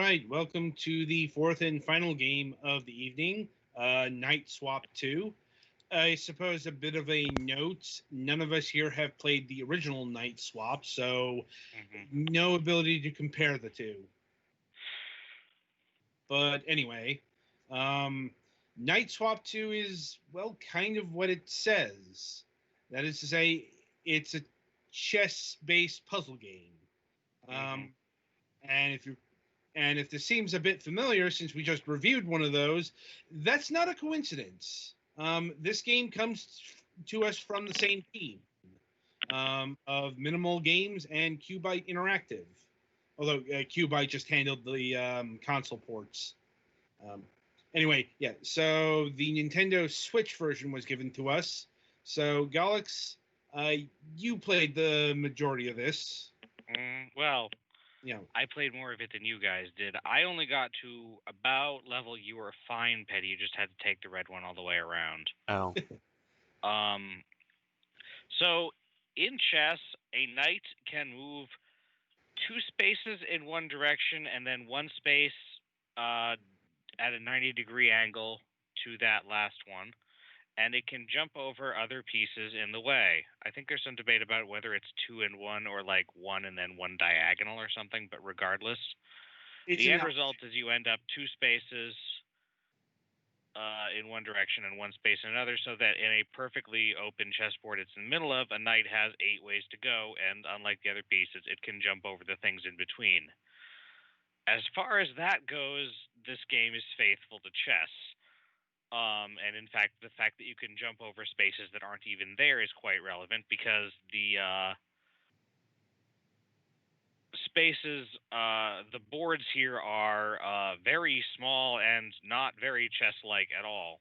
right, welcome to the fourth and final game of the evening, Night Swap 2. I suppose a bit of a note, none of us here have played the original Night Swap, so no ability to compare the two. But anyway, Night Swap 2 is, well, kind of what it says. That is to say, it's a chess-based puzzle game. And if this seems a bit familiar, since we just reviewed one of those, that's not a coincidence. This game comes to us from the same team of Minimal Games and Cubite Interactive. Although Cubite just handled the console ports. Anyway, yeah, so the Nintendo Switch version was given to us. So, Galax, you played the majority of this. Well, Yeah. I played more of it than you guys did. I only got to about level you were fine, Petty. You just had to take the red one all the way around. Oh. So, in chess, a knight can move 2 spaces in one direction and then 1 space at a 90-degree angle to that last one. And it can jump over other pieces in the way. I think there's some debate about whether it's 2 and 1 or like 1 and then 1 diagonal or something, but regardless, the end result is you end up 2 spaces in one direction and 1 space in another, so that in a perfectly open chessboard it's in the middle of, a knight has 8 ways to go, and unlike the other pieces, it can jump over the things in between. As far as that goes, this game is faithful to chess. And in fact, the fact that you can jump over spaces that aren't even there is quite relevant, because the spaces, the boards here are very small and not very chess-like at all.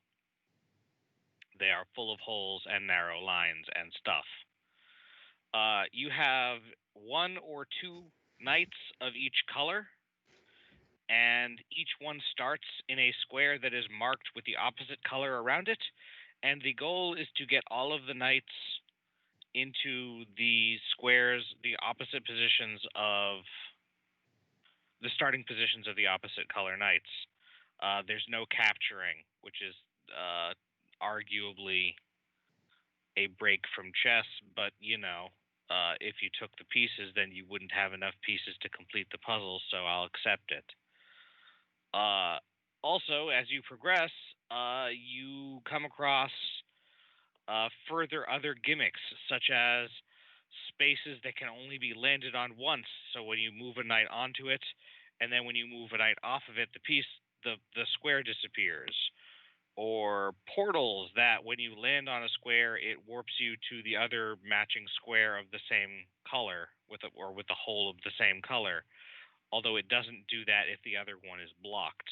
They are full of holes and narrow lines and stuff. You have 1 or 2 knights of each color, and each one starts in a square that is marked with the opposite color around it, and the goal is to get all of the knights into the squares, the opposite positions of the starting positions of the opposite color knights. There's no capturing, which is arguably a break from chess, but if you took the pieces, then you wouldn't have enough pieces to complete the puzzle, so I'll accept it. Also, as you progress, you come across further other gimmicks, such as spaces that can only be landed on once. So when you move a knight onto it, and then when you move a knight off of it, the square disappears. Or portals that when you land on a square, it warps you to the other matching square of the same color, with the hole of the same color. Although it doesn't do that if the other one is blocked.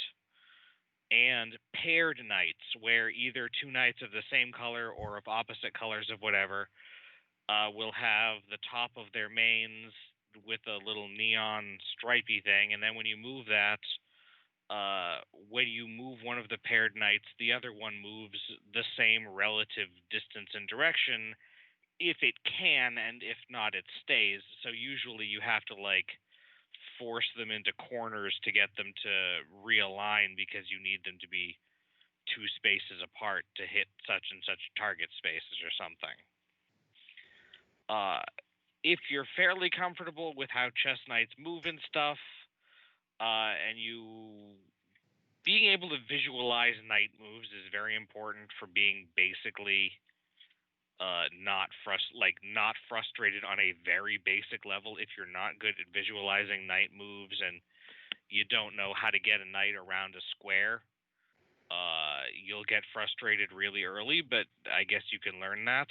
And paired knights, where either 2 knights of the same color or of opposite colors of whatever will have the top of their mains with a little neon stripey thing, and then when you move that, when you move one of the paired knights, the other one moves the same relative distance and direction if it can, and if not, it stays. So usually you have to force them into corners to get them to realign, because you need them to be 2 spaces apart to hit such and such target spaces or something. If you're fairly comfortable with how chess knights move and stuff, and you being able to visualize knight moves is very important for being basically not frustrated on a very basic level. If you're not good at visualizing knight moves and you don't know how to get a knight around a square, you'll get frustrated really early, but I guess you can learn that.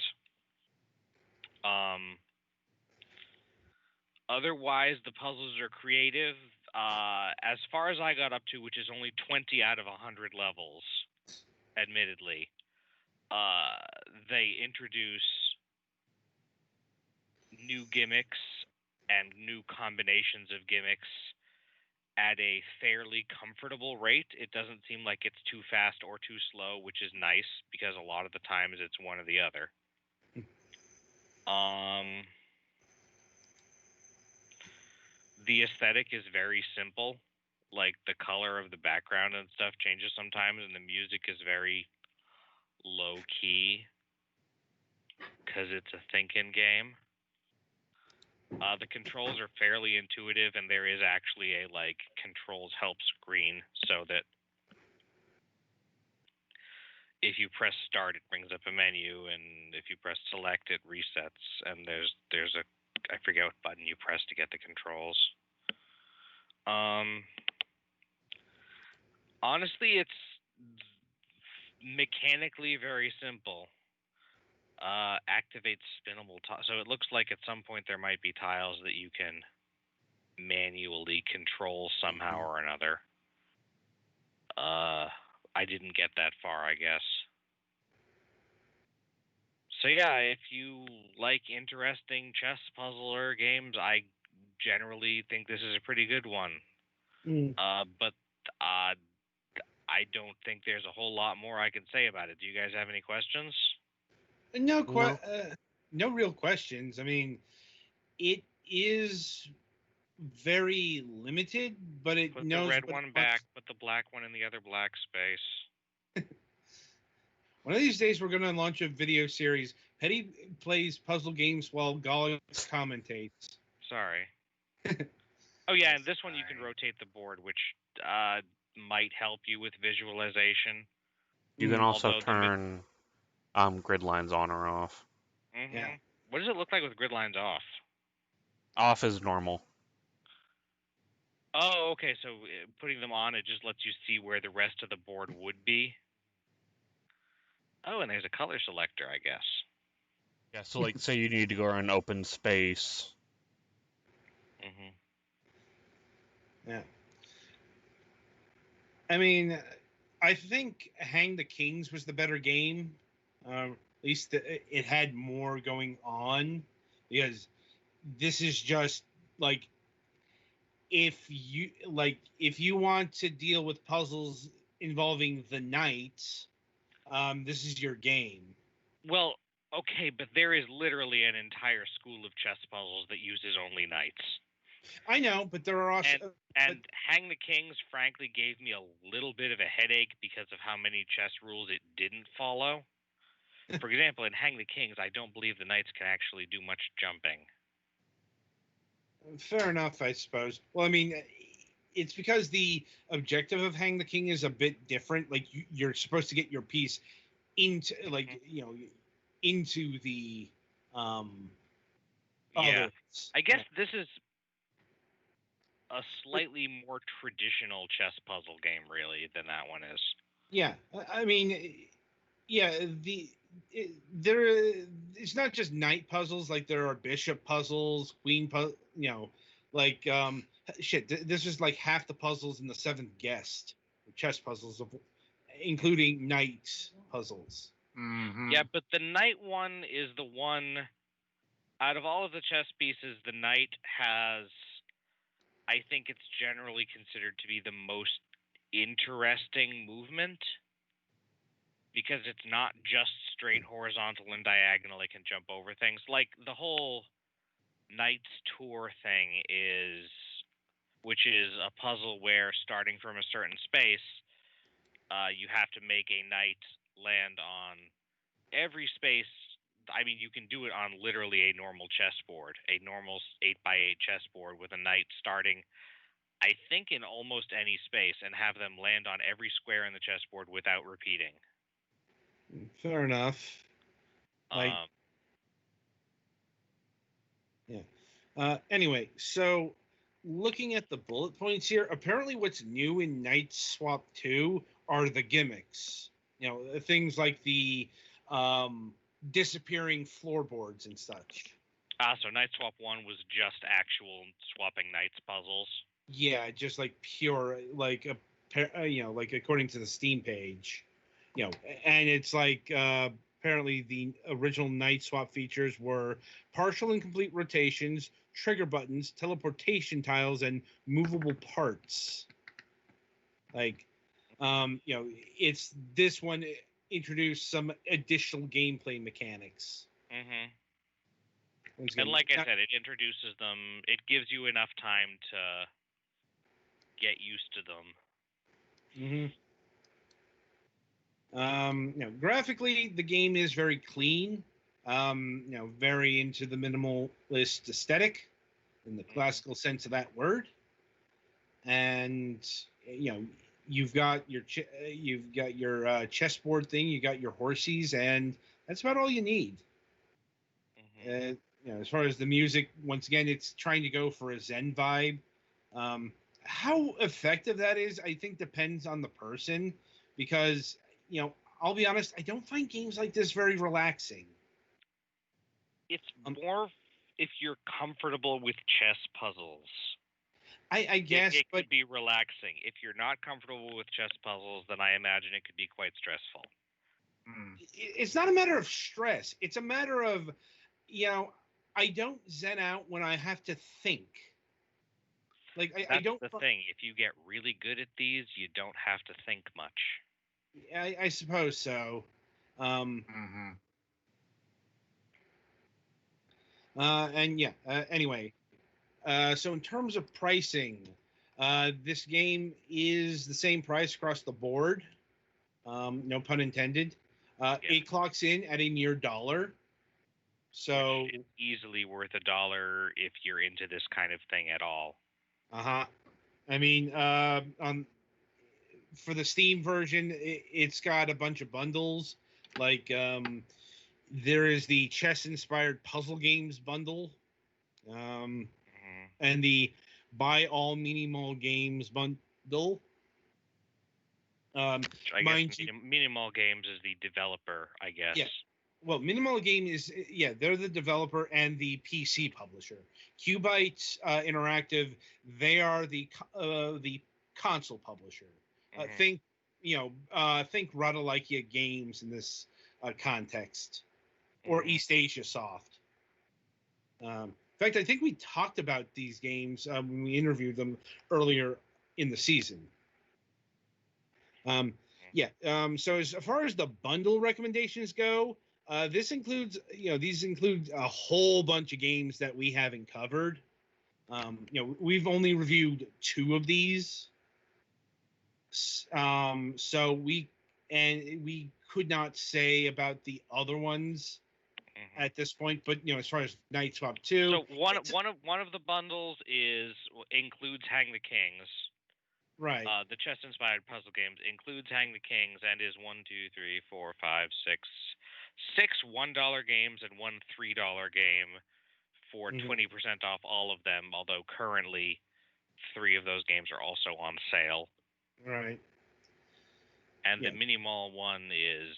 Otherwise, the puzzles are creative. As far as I got up to, which is only 20 out of 100 levels, admittedly, they introduce new gimmicks and new combinations of gimmicks at a fairly comfortable rate. It doesn't seem like it's too fast or too slow, which is nice, because a lot of the times it's one or the other. The aesthetic is very simple. like the color of the background and stuff changes sometimes, and the music is very low key because it's a thinking game. The controls are fairly intuitive, and there is actually a like controls help screen so that if you press start, it brings up a menu, and if you press select, it resets. And there's a I forget what button you press to get the controls. Honestly, it's mechanically very simple. Activate spinnable tiles. So it looks like at some point there might be tiles that you can manually control somehow or another. I didn't get that far, I guess. So yeah, if you like interesting chess puzzler games, I generally think this is a pretty good one. But I don't think there's a whole lot more I can say about it. Do you guys have any questions? No real questions. I mean, it is very limited, but it Put the knows red what it one wants. back, put the black one in the other black space. One of these days, we're going to launch a video series. Petty plays puzzle games while Gallix commentates. Sorry. Oh yeah, and this one you can rotate the board, which might help you with visualization. You can also turn grid lines on or off. Mm-hmm. Yeah. What does it look like with grid lines off? Off is normal. Oh, okay. So putting them on, it just lets you see where the rest of the board would be. Oh, and there's a color selector, I guess. Yeah, so like, say you need to go around an open space. Mm-hmm. Yeah. I mean, I think Hang the Kings was the better game. At least it had more going on, because this is just like if you want to deal with puzzles involving the knights, this is your game. Well, okay, but there is literally an entire school of chess puzzles that uses only knights. I know, but there are also and Hang the Kings, frankly, gave me a little bit of a headache because of how many chess rules it didn't follow. For example, in Hang the Kings, I don't believe the knights can actually do much jumping. Fair enough, I suppose. Well, I mean, it's because the objective of Hang the King is a bit different. Like you're supposed to get your piece into, like, into the yeah. Others. I guess this is a slightly more traditional chess puzzle game, really, than that one is. Yeah, I mean, yeah, it's not just knight puzzles. Like there are bishop puzzles, queen like this is like half the puzzles in the Seventh Guest, chess puzzles, including knight puzzles. Mm-hmm. Yeah, but the knight one is the one out of all of the chess pieces. The knight has, I think it's generally considered to be the most interesting movement, because it's not just straight horizontal and diagonal. It can jump over things. Like the whole Knight's Tour thing which is a puzzle where, starting from a certain space, you have to make a knight land on every space. I mean, you can do it on literally a normal chessboard, a normal 8x8 chessboard with a knight starting, I think, in almost any space, and have them land on every square in the chessboard without repeating. Fair enough. Anyway, so looking at the bullet points here, apparently what's new in Night Swap 2 are the gimmicks. Things like the disappearing floorboards and such. So Night Swap 1 was just actual swapping knights puzzles. Yeah, just like pure, like like according to the Steam page, and it's like apparently the original Night Swap features were partial and complete rotations, trigger buttons, teleportation tiles, and movable parts. Like, it's this one introduced some additional gameplay mechanics. Mm-hmm. And like I said, it introduces them. It gives you enough time to get used to them. Graphically, the game is very clean. Very into the minimalist aesthetic in the classical sense of that word. And you've got your chessboard thing, you got your horses, and that's about all you need. As far as the music, once again, it's trying to go for a Zen vibe. How effective that is, I think, depends on the person, because I'll be honest, I don't find games like this very relaxing. It's more if you're comfortable with chess puzzles. I guess it could be relaxing. If you're not comfortable with chess puzzles, then I imagine it could be quite stressful. It's not a matter of stress. It's a matter of, I don't zen out when I have to think. Like I don't. That's the thing. If you get really good at these, you don't have to think much. I suppose so. Anyway, so in terms of pricing, this game is the same price across the board. No pun intended. It clocks in at a near $1. So which is easily worth $1 if you're into this kind of thing at all. I mean, for the Steam version, it's got a bunch of bundles. Like there is the chess-inspired puzzle games bundle, and the Buy All Minimal Games bundle. I guess Minimal Games is the developer, I guess. Yeah. Well, Minimal Game is, they're the developer and the PC publisher. Cubites Interactive, they are the console publisher. Think Radalakia Games in this context, or East Asia Soft. In fact, I think we talked about these games when we interviewed them earlier in the season. So as far as the bundle recommendations go, these include a whole bunch of games that we haven't covered. We've only reviewed 2 of these. So we could not say about the other ones at this point, but as far as Night Swap 2, so one of the bundles includes Hang the Kings. Right. The chess-inspired puzzle games includes Hang the Kings and is 1, 2, 3, 4, 5, 6 $1 games and 1 $3 game for 20% off all of them. Although currently 3 of those games are also on sale. Right. And the Minimal one is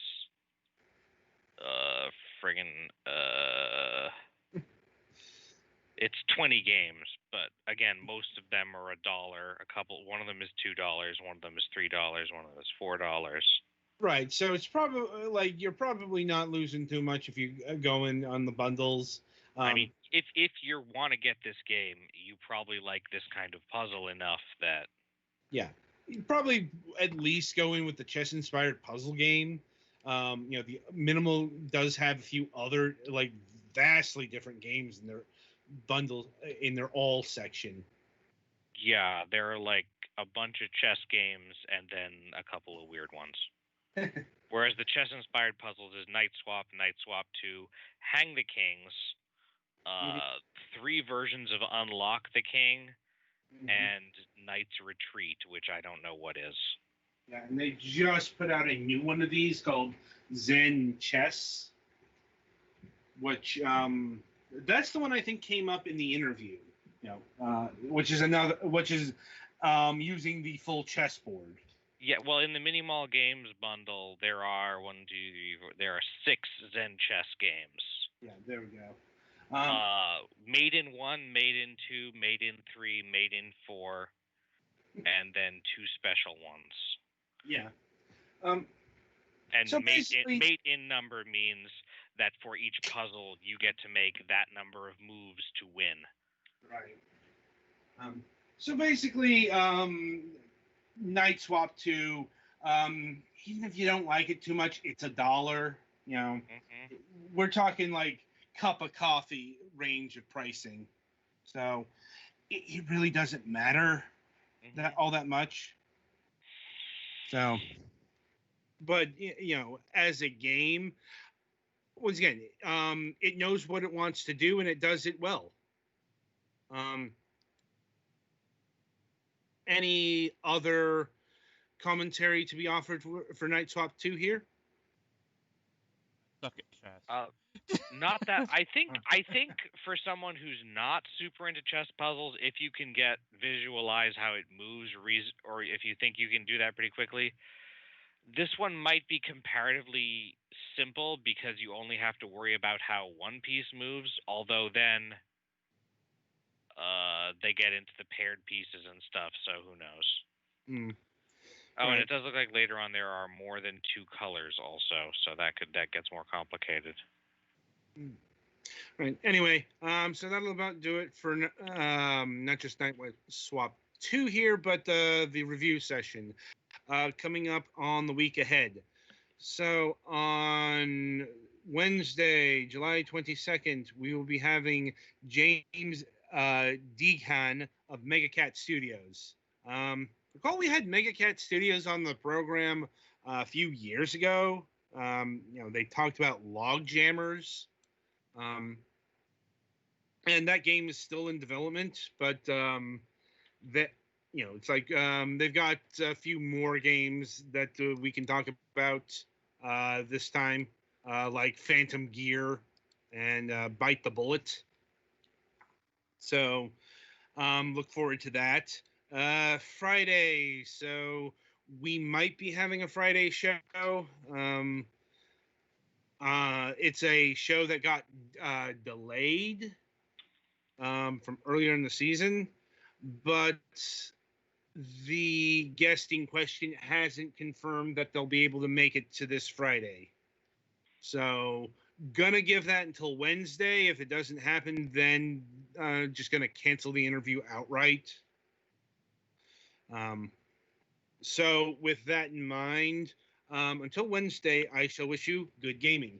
it's 20 games, but again, most of them are $1. One of them is $2, one of them is $3, one of them is $4. Right. So it's probably you're probably not losing too much if you go in on the bundles. I mean, if you want to get this game, you probably like this kind of puzzle enough that. Yeah, you'd probably at least go in with the chess-inspired puzzle game. The Minimal does have a few other vastly different games in their bundle in their all section. Yeah, there are a bunch of chess games and then a couple of weird ones. Whereas the chess-inspired puzzles is Night Swap 2, Hang the Kings, 3 versions of Unlock the King, and Knight's Retreat, which I don't know what is. Yeah, and they just put out a new one of these called Zen Chess, which that's the one I think came up in the interview. Which is using the full chessboard. Yeah, well, in the Minimal Games bundle, there are 6 Zen chess games. Yeah, there we go. Maiden 1, Maiden 2, Maiden 3, Maiden 4, and then 2 special ones. Yeah. And so mate in number means that for each puzzle, you get to make that number of moves to win. Right. So basically, Night Swap 2, even if you don't like it too much, it's $1. We're talking cup of coffee range of pricing. So it really doesn't matter. all that much. So, but as a game, once again, it knows what it wants to do and it does it well. Any other commentary to be offered for Night Swap 2 here? Suck it, chess. Not that I think for someone who's not super into chess puzzles, if you can visualize how it moves, or if you think you can do that pretty quickly, this one might be comparatively simple because you only have to worry about how one piece moves. Although then, they get into the paired pieces and stuff, so who knows? Oh, and it does look like later on there are more than 2 colors also, so that gets more complicated. Right. Anyway, so that'll about do it for not just Night Swap 2 here, but the review session coming up on the week ahead. So on Wednesday, July 22nd, we will be having James Deegan of Megacat Studios. Recall we had Megacat Studios on the program a few years ago. They talked about log jammers. And that game is still in development, but it's like they've got a few more games that we can talk about this time, like Phantom Gear and Bite the Bullet. So look forward to that. Friday, so we might be having a Friday show. It's a show that got delayed from earlier in the season, but the guest in question hasn't confirmed that they'll be able to make it to this Friday. So, gonna give that until Wednesday. If it doesn't happen, then just gonna cancel the interview outright. So, with that in mind, until Wednesday, I shall wish you good gaming.